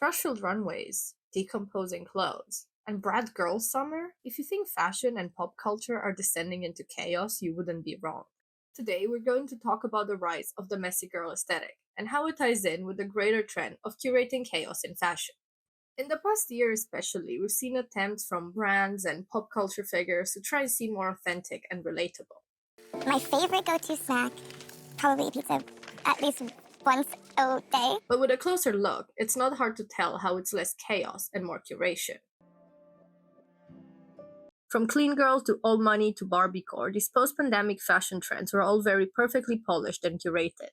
Crush-filled runways, decomposing clothes, and brat girl summer? If you think fashion and pop culture are descending into chaos, you wouldn't be wrong. Today, we're going to talk about the rise of the messy girl aesthetic and how it ties in with the greater trend of curating chaos in fashion. In the past year, especially, we've seen attempts from brands and pop culture figures to try and seem more authentic and relatable. My favorite go-to snack, probably pizza, at least once a day. But with a closer look, it's not hard to tell how it's less chaos and more curation. From clean girls to old money to Barbiecore, these post-pandemic fashion trends were all very perfectly polished and curated.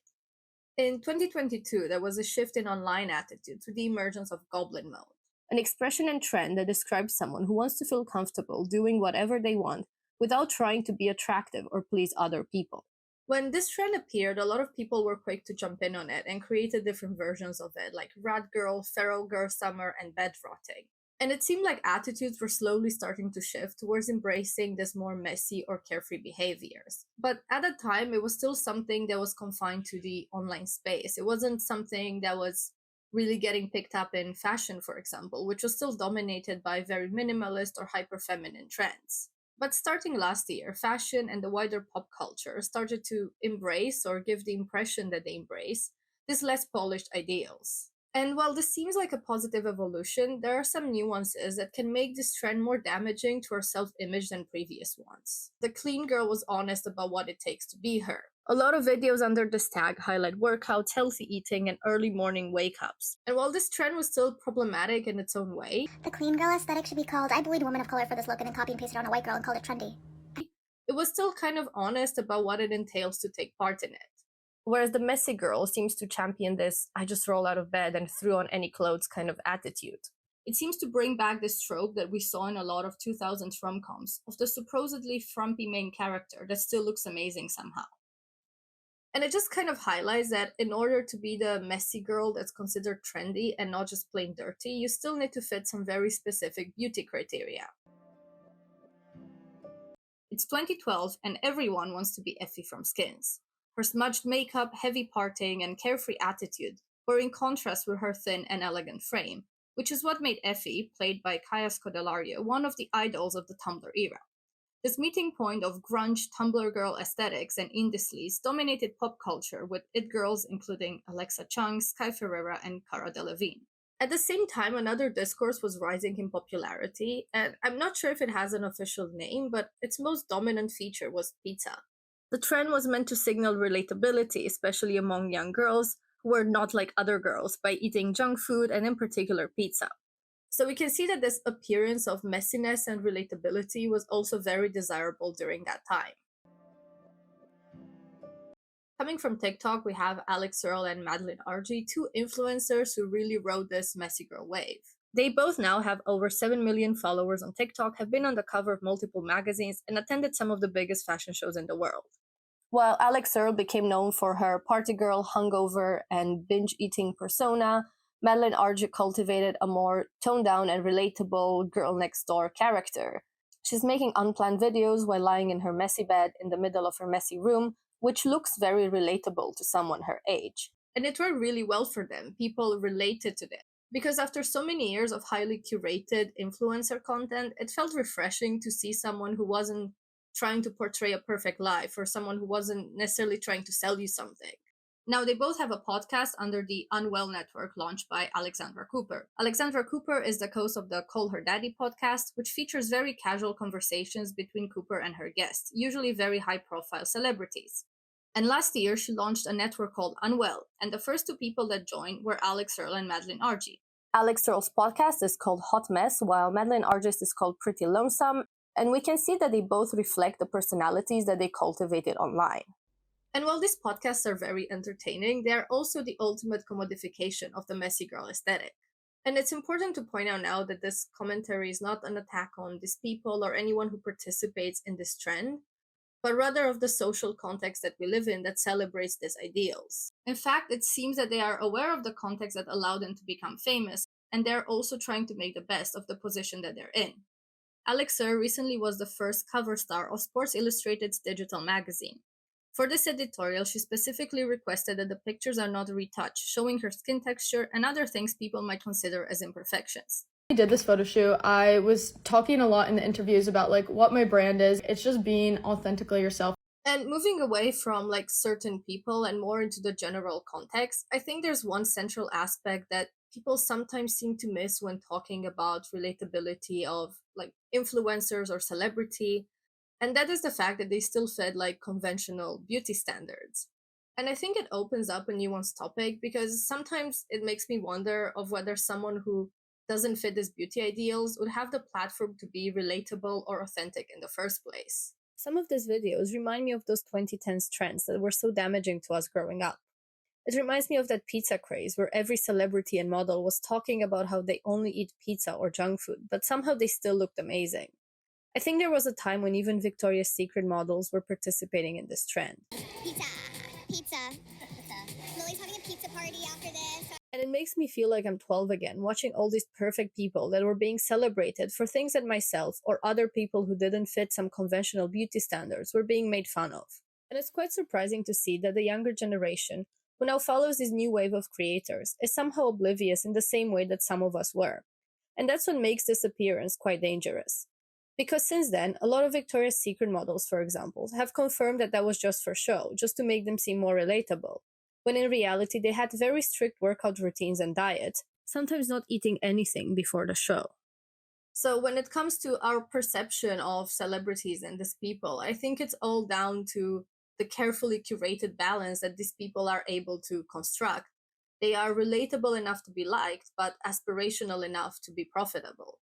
In 2022, there was a shift in online attitude to the emergence of goblin mode, an expression and trend that describes someone who wants to feel comfortable doing whatever they want without trying to be attractive or please other people. When this trend appeared, a lot of people were quick to jump in on it and created different versions of it, like Rat Girl, Feral Girl Summer, and Bed Rotting. And it seemed like attitudes were slowly starting to shift towards embracing this more messy or carefree behaviors. But at the time, it was still something that was confined to the online space. It wasn't something that was really getting picked up in fashion, for example, which was still dominated by very minimalist or hyper feminine trends. But starting last year, fashion and the wider pop culture started to embrace or give the impression that they embrace these less polished ideals. And while this seems like a positive evolution, there are some nuances that can make this trend more damaging to her self image than previous ones. The clean girl was honest about what it takes to be her. A lot of videos under this tag highlight workouts, healthy eating, and early morning wake ups. And while this trend was still problematic in its own way, The clean girl aesthetic should be called, I bullied women of color for this look and then copy and pasted it on a white girl and called it trendy. it was still kind of honest about what it entails to take part in it. Whereas the messy girl seems to champion this I just roll out of bed and threw on any clothes kind of attitude. It seems to bring back this trope that we saw in a lot of 2000s rom-coms of the supposedly frumpy main character that still looks amazing somehow. And it just kind of highlights that in order to be the messy girl that's considered trendy and not just plain dirty, you still need to fit some very specific beauty criteria. It's 2012 and everyone wants to be Effie from Skins. Her smudged makeup, heavy parting, and carefree attitude were in contrast with her thin and elegant frame, which is what made Effie, played by Kaya Scodelario, one of the idols of the Tumblr era. This meeting point of grunge Tumblr girl aesthetics and indie sleaze dominated pop culture with it girls including Alexa Chung, Sky Ferreira, and Cara Delevingne. At the same time, another discourse was rising in popularity, and I'm not sure if it has an official name, but its most dominant feature was pizza. The trend was meant to signal relatability, especially among young girls who were not like other girls, by eating junk food and in particular pizza. So we can see that this appearance of messiness and relatability was also very desirable during that time. Coming from TikTok, we have Alex Earl and Madeline RG, two influencers who really rode this messy girl wave. They both now have over 7 million followers on TikTok, have been on the cover of multiple magazines, and attended some of the biggest fashion shows in the world. While Alex Earl became known for her party girl, hungover, and binge-eating persona, Madeline RG cultivated a more toned-down and relatable girl-next-door character. She's making unplanned videos while lying in her messy bed in the middle of her messy room, which looks very relatable to someone her age. And it worked really well for them. People related to them. Because after so many years of highly curated influencer content, it felt refreshing to see someone who wasn't trying to portray a perfect life or someone who wasn't necessarily trying to sell you something. Now, they both have a podcast under the Unwell Network launched by Alexandra Cooper. Alexandra Cooper is the host of the Call Her Daddy podcast, which features very casual conversations between Cooper and her guests, usually very high-profile celebrities. And last year, she launched a network called Unwell, and the first two people that joined were Alex Earl and Madeline RG. Alex Earl's podcast is called Hot Mess, while Madeline RG's is called Pretty Lonesome, and we can see that they both reflect the personalities that they cultivated online. And while these podcasts are very entertaining, they are also the ultimate commodification of the messy girl aesthetic. And it's important to point out now that this commentary is not an attack on these people or anyone who participates in this trend, but rather of the social context that we live in that celebrates these ideals. In fact, it seems that they are aware of the context that allowed them to become famous, and they're also trying to make the best of the position that they're in. Alex Earl recently was the first cover star of Sports Illustrated's digital magazine. For this editorial, she specifically requested that the pictures are not retouched, showing her skin texture and other things people might consider as imperfections. I did this photo shoot, I was talking a lot in the interviews about like what my brand is. It's just being authentically yourself. And moving away from like certain people and more into the general context, I think there's one central aspect that people sometimes seem to miss when talking about relatability of like influencers or celebrity, and that is the fact that they still fit like conventional beauty standards. And I think it opens up a nuanced topic because sometimes it makes me wonder of whether someone who doesn't fit these beauty ideals would have the platform to be relatable or authentic in the first place. Some of these videos remind me of those 2010s trends that were so damaging to us growing up. It reminds me of that pizza craze where every celebrity and model was talking about how they only eat pizza or junk food, but somehow they still looked amazing. I think there was a time when even Victoria's Secret models were participating in this trend. Pizza. Pizza. Lily's having a pizza party after this. And it makes me feel like I'm 12 again, watching all these perfect people that were being celebrated for things that myself or other people who didn't fit some conventional beauty standards were being made fun of. And it's quite surprising to see that the younger generation, who now follows this new wave of creators, is somehow oblivious in the same way that some of us were. And that's what makes this appearance quite dangerous. Because since then, a lot of Victoria's Secret models, for example, have confirmed that that was just for show, just to make them seem more relatable, when in reality they had very strict workout routines and diets, sometimes not eating anything before the show. So when it comes to our perception of celebrities and these people, I think it's all down to the carefully curated balance that these people are able to construct. They are relatable enough to be liked, but aspirational enough to be profitable.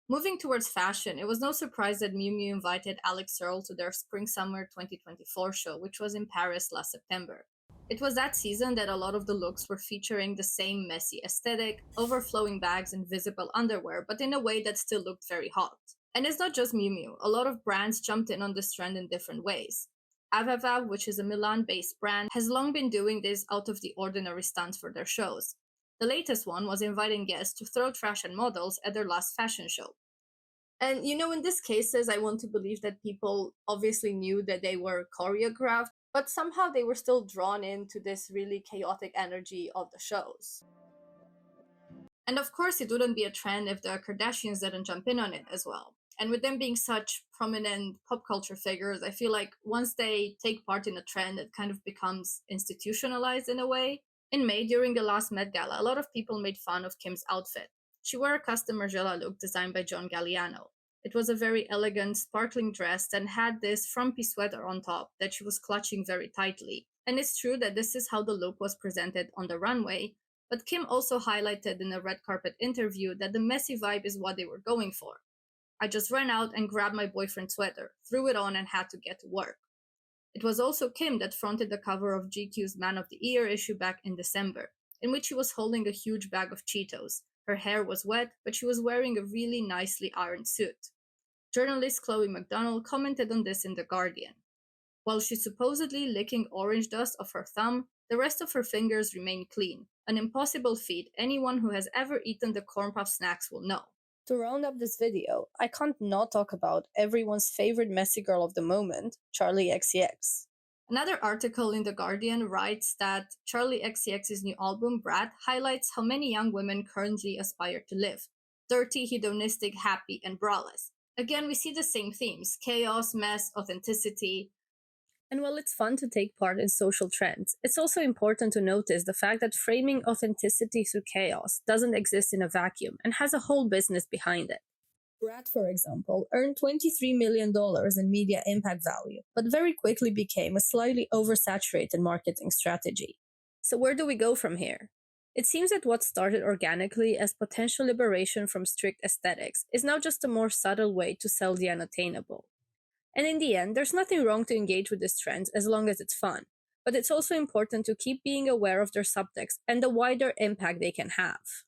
Moving towards fashion, it was no surprise that Miu Miu invited Alex Earle to their Spring-Summer 2024 show, which was in Paris last September. It was that season that a lot of the looks were featuring the same messy aesthetic, overflowing bags and visible underwear, but in a way that still looked very hot. And it's not just Miu Miu, a lot of brands jumped in on this trend in different ways. Aveva, which is a Milan-based brand, has long been doing this out of the ordinary stunts for their shows. The latest one was inviting guests to throw trash at models at their last fashion show. And in these cases, I want to believe that people obviously knew that they were choreographed, but somehow they were still drawn into this really chaotic energy of the shows. And of course, it wouldn't be a trend if the Kardashians didn't jump in on it as well. And with them being such prominent pop culture figures, I feel like once they take part in a trend, it kind of becomes institutionalized in a way. In May, during the last Met Gala, a lot of people made fun of Kim's outfit. She wore a custom Margiela look designed by John Galliano. It was a very elegant, sparkling dress and had this frumpy sweater on top that she was clutching very tightly. And it's true that this is how the look was presented on the runway, but Kim also highlighted in a red carpet interview that the messy vibe is what they were going for. I just ran out and grabbed my boyfriend's sweater, threw it on, and had to get to work. It was also Kim that fronted the cover of GQ's Man of the Year issue back in December, in which she was holding a huge bag of Cheetos. Her hair was wet, but she was wearing a really nicely ironed suit. Journalist Chloe McDonald commented on this in The Guardian. While she's supposedly licking orange dust off her thumb, the rest of her fingers remain clean, an impossible feat anyone who has ever eaten the corn puff snacks will know. To round up this video, I can't not talk about everyone's favorite messy girl of the moment, Charli XCX. Another article in The Guardian writes that Charli XCX's new album, Brat, highlights how many young women currently aspire to live. Dirty, hedonistic, happy, and braless. Again, we see the same themes: chaos, mess, authenticity. And while it's fun to take part in social trends, it's also important to notice the fact that framing authenticity through chaos doesn't exist in a vacuum and has a whole business behind it. Brat, for example, earned $23 million in media impact value, but very quickly became a slightly oversaturated marketing strategy. So where do we go from here? It seems that what started organically as potential liberation from strict aesthetics is now just a more subtle way to sell the unattainable. And in the end, there's nothing wrong to engage with these trends as long as it's fun, but it's also important to keep being aware of their subtext and the wider impact they can have.